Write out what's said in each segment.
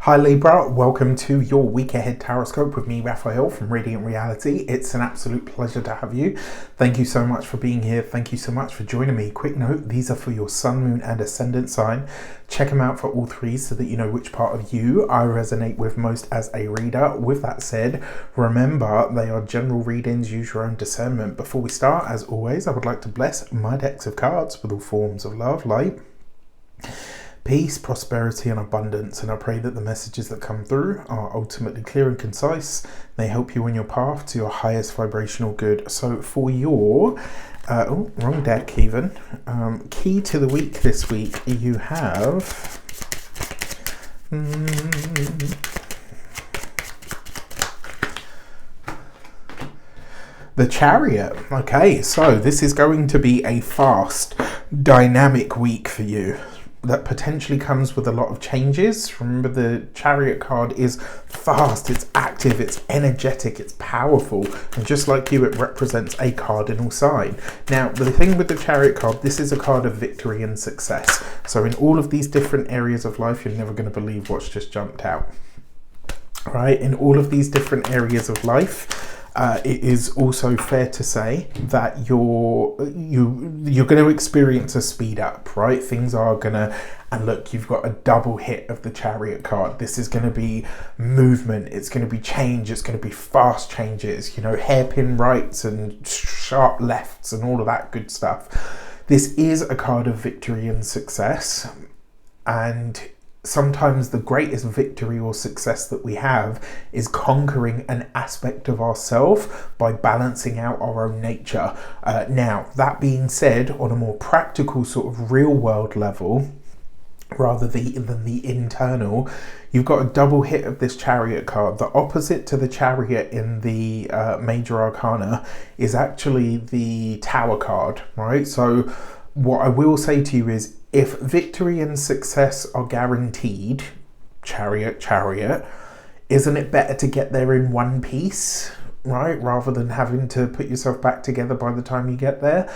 Hi Libra, welcome to your week ahead Taroscope with me, Raphael from Reydiant Reality. It's an absolute pleasure to have you. Thank you so much for being here. Thank you so much for joining me. Quick note, these are for your sun, moon and ascendant sign. Check them out for all three so that you know which part of you I resonate with most as a reader. With that said, remember they are general readings, use your own discernment. Before we start, as always, I would like to bless my decks of cards with all forms of love, light, peace, prosperity and abundance, and I pray that the messages that come through are ultimately clear and concise. They help you on your path to your highest vibrational good. So for your wrong deck even, key to the week this week, you have the Chariot. Okay, so this is going to be a fast, dynamic week for you that potentially comes with a lot of changes. Remember, the Chariot card is fast, it's active, it's energetic, it's powerful, and just like you, it represents a cardinal sign. Now, the thing with the Chariot card, this is a card of victory and success. So in all of these different areas of life, you're never going to believe what's just jumped out. Right? In all of these different areas of life, it is also fair to say that you're going to experience a speed up, right? Things are gonna, and look, you've got a double hit of the Chariot card. This is going to be movement, it's going to be change, it's going to be fast changes, you know, hairpin rights and sharp lefts and all of that good stuff. This is a card of victory and success, and sometimes the greatest victory or success that we have is conquering an aspect of ourselves by balancing out our own nature. Now, that being said, on a more practical sort of real world level, rather than the internal, you've got a double hit of this Chariot card. The opposite to the Chariot in the major arcana is actually the Tower card, right? So what I will say to you is, if victory and success are guaranteed, Chariot, isn't it better to get there in one piece, right? Rather than having to put yourself back together by the time you get there.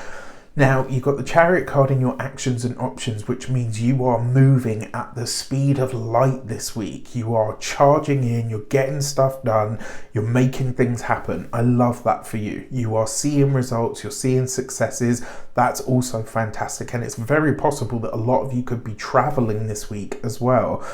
Now, you've got the Chariot card in your actions and options, which means you are moving at the speed of light this week. You are charging in, you're getting stuff done, you're making things happen. I love that for you. You are seeing results, you're seeing successes. That's also fantastic. And it's very possible that a lot of you could be traveling this week as well.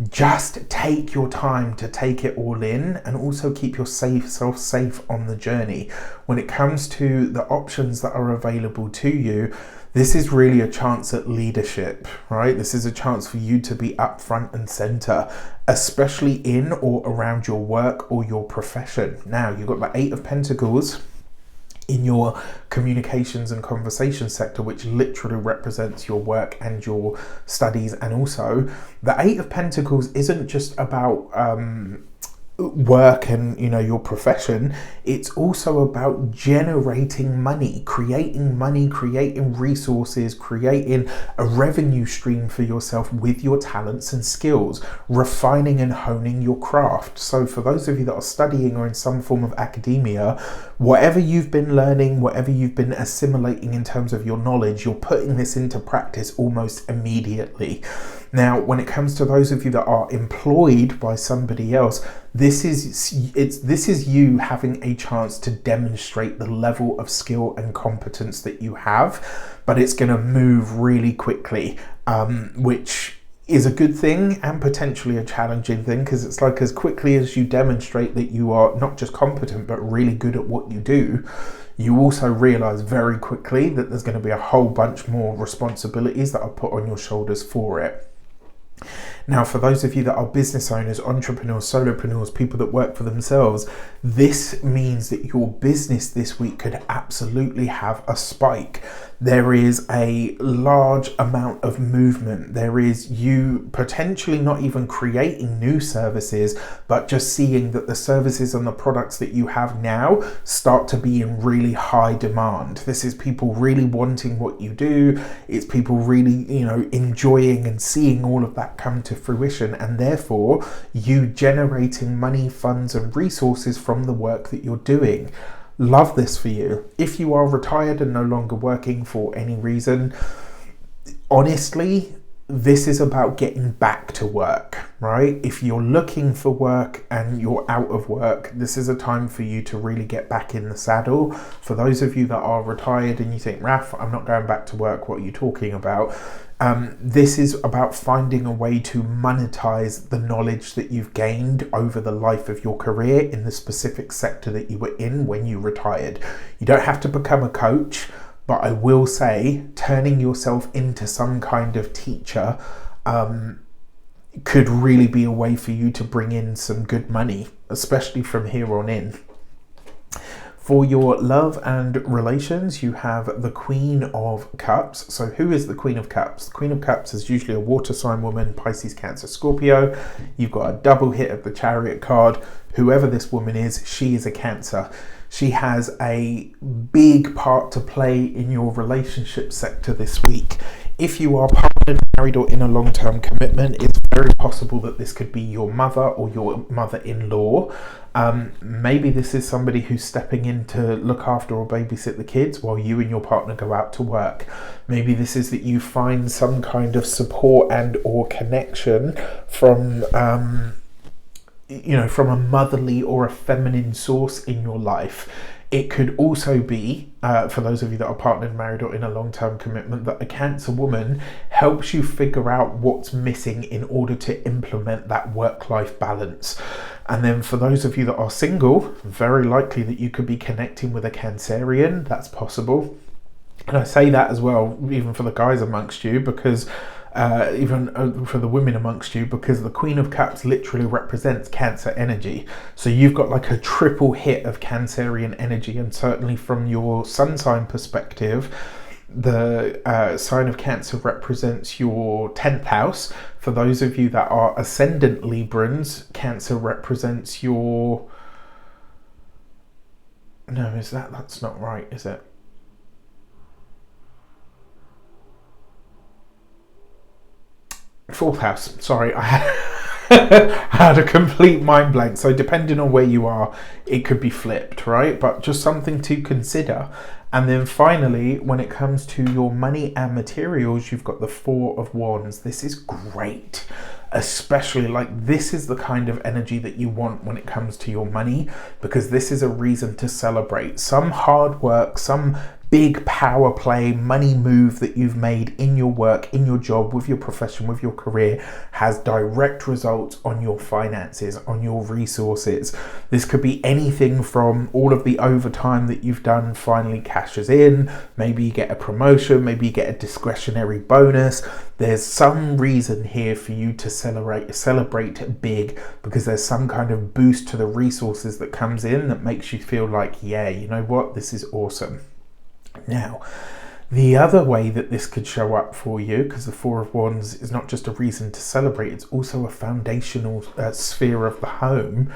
Just take your time to take it all in, and also keep yourself safe on the journey. When it comes to the options that are available to you, this is really a chance at leadership, right? This is a chance for you to be up front and center, especially in or around your work or your profession. Now, you've got the Eight of Pentacles in your communications and conversation sector, which literally represents your work and your studies. And also the Eight of Pentacles isn't just about work and, you know, your profession. It's also about generating money, creating resources, creating a revenue stream for yourself with your talents and skills, refining and honing your craft. So for those of you that are studying or in some form of academia, whatever you've been learning, whatever you've been assimilating in terms of your knowledge, you're putting this into practice almost immediately. Now, when it comes to those of you that are employed by somebody else, this is you having a chance to demonstrate the level of skill and competence that you have, but it's going to move really quickly, which is a good thing and potentially a challenging thing, because it's like, as quickly as you demonstrate that you are not just competent but really good at what you do, you also realize very quickly that there's going to be a whole bunch more responsibilities that are put on your shoulders for it. Now, for those of you that are business owners, entrepreneurs, solopreneurs, people that work for themselves, this means that your business this week could absolutely have a spike. There is a large amount of movement. There is you potentially not even creating new services, but just seeing that the services and the products that you have now start to be in really high demand. This is people really wanting what you do. It's people really, you know, enjoying and seeing all of that come to fruition, and therefore you generating money, funds and resources from the work that you're doing. Love this for you. If you are retired and no longer working for any reason, honestly, this is about getting back to work, right? If you're looking for work and you're out of work, this is a time for you to really get back in the saddle. For those of you that are retired and you think, Raf, I'm not going back to work, what are you talking about? This is about finding a way to monetize the knowledge that you've gained over the life of your career in the specific sector that you were in when you retired. You don't have to become a coach, but I will say turning yourself into some kind of teacher could really be a way for you to bring in some good money, especially from here on in. For your love and relations, you have the Queen of Cups. So who is the Queen of Cups? The Queen of Cups is usually a water sign woman, Pisces, Cancer, Scorpio. You've got a double hit of the Chariot card. Whoever this woman is, she is a Cancer. She has a big part to play in your relationship sector this week. If you are partnered, married, or in a long-term commitment, it's very possible that this could be your mother or your mother-in-law. Maybe this is somebody who's stepping in to look after or babysit the kids while you and your partner go out to work. Maybe this is that you find some kind of support and or connection from from a motherly or a feminine source in your life. It could also be, for those of you that are partnered, married, or in a long-term commitment, that a Cancer woman helps you figure out what's missing in order to implement that work-life balance. And then for those of you that are single, very likely that you could be connecting with a Cancerian. That's possible. And I say that as well, even for the guys amongst you, because even for the women amongst you, because the Queen of Cups literally represents Cancer energy. So you've got like a triple hit of Cancerian energy, and certainly from your sun sign perspective, the sign of Cancer represents your 10th house. For those of you that are ascendant Librans, Cancer represents your... No, that's not right, is it? Fourth house. Sorry, I had a complete mind blank. So depending on where you are, it could be flipped, right? But just something to consider. And then finally, when it comes to your money and materials, you've got the Four of Wands. This is great. Especially this is the kind of energy that you want when it comes to your money, because this is a reason to celebrate some hard work, some big power play, money move that you've made in your work, in your job, with your profession, with your career, has direct results on your finances, on your resources. This could be anything from all of the overtime that you've done finally cashes in. Maybe you get a promotion, maybe you get a discretionary bonus. There's some reason here for you to celebrate big, because there's some kind of boost to the resources that comes in that makes you feel like, yeah, you know what, this is awesome. Now, the other way that this could show up for you, because the Four of Wands is not just a reason to celebrate, it's also a foundational sphere of the home.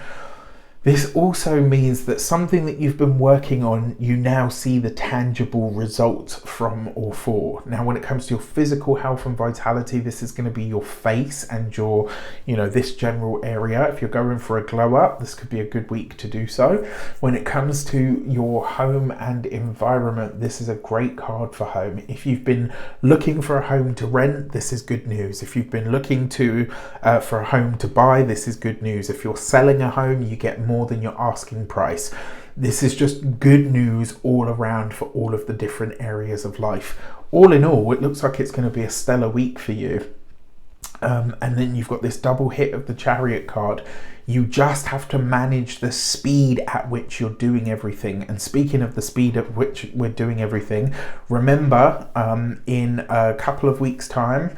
This also means that something that you've been working on, you now see the tangible results from or for. Now, when it comes to your physical health and vitality, this is going to be your face and your, this general area. If you're going for a glow up, this could be a good week to do so. When it comes to your home and environment, this is a great card for home. If you've been looking for a home to rent, this is good news. If you've been looking for a home to buy, this is good news. If you're selling a home, you get more than your asking price. This is just good news all around for all of the different areas of life. All in all, it looks like it's going to be a stellar week for you. And then you've got this double hit of the Chariot card. You just have to manage the speed at which you're doing everything. And speaking of the speed at which we're doing everything, remember, in a couple of weeks' time,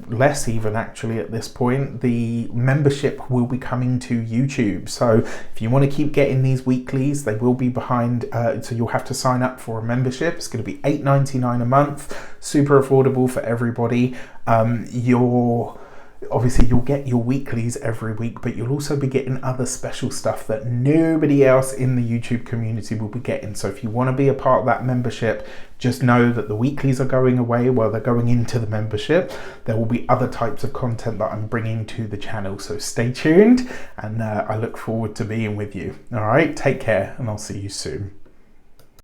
less even actually at this point, the membership will be coming to YouTube. So if you want to keep getting these weeklies, they will be behind, so you'll have to sign up for a membership. It's going to be $8.99 a month, super affordable for everybody. Obviously you'll get your weeklies every week, but you'll also be getting other special stuff that nobody else in the YouTube community will be getting. So if you want to be a part of that membership, just know that the weeklies are going away while they're going into the membership. There will be other types of content that I'm bringing to the channel, so stay tuned, and I look forward to being with you. All right, take care, and I'll see you soon.